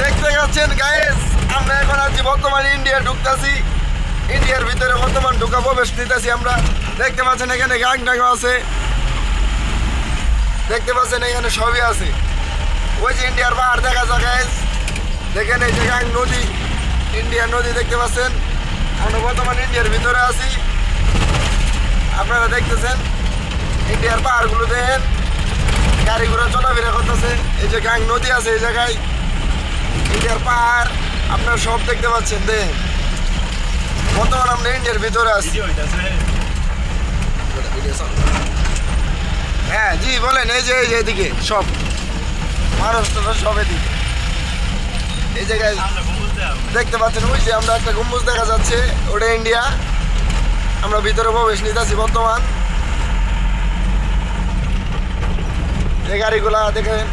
দেখতে পাচ্ছেন গাইস, আমরা এখন আছি বর্তমানে ইন্ডিয়া ঢুকতেছি। ইন্ডিয়ার ভিতরে বর্তমান ঢুকা প্রবেশ নিতেছি আমরা। দেখতে পাচ্ছেন এখানে গাং টাঙ্গা আছে, দেখতে পাচ্ছেন এখানে সবই আছে। ওই যে ইন্ডিয়ার পাহাড় দেখা যায় গাইস, দেখেন এই যে গাং নদী, ইন্ডিয়ার নদী দেখতে পাচ্ছেন। আমরা বর্তমানে ইন্ডিয়ার ভিতরে আছি, আপনারা দেখতেছেন ইন্ডিয়ার পাহাড়গুলো দেখেন, গাড়ি ঘোড়া চলাফেরা করতেছে। এই যে গাং নদী আছে এই জায়গায়, ইন্ডিয়ার পাহাড় আপনারা সব দেখতে পাচ্ছেন। দেখেন বর্তমান আমরা ইন্ডিয়ার ভিতরে আছি। হ্যাঁ জি বলেন। এই যে এদিকে সব মহারাষ্ট্রটা সব এদিকে এই জায়গায় দেখতে পাচ্ছেন। ওই যে আমরা একটা গম্বুজ দেখা যাচ্ছে, ওটা ইন্ডিয়া। আমরা ভিতরে প্রবেশ নিতেছি বর্তমান। এই গাড়িগুলা দেখেন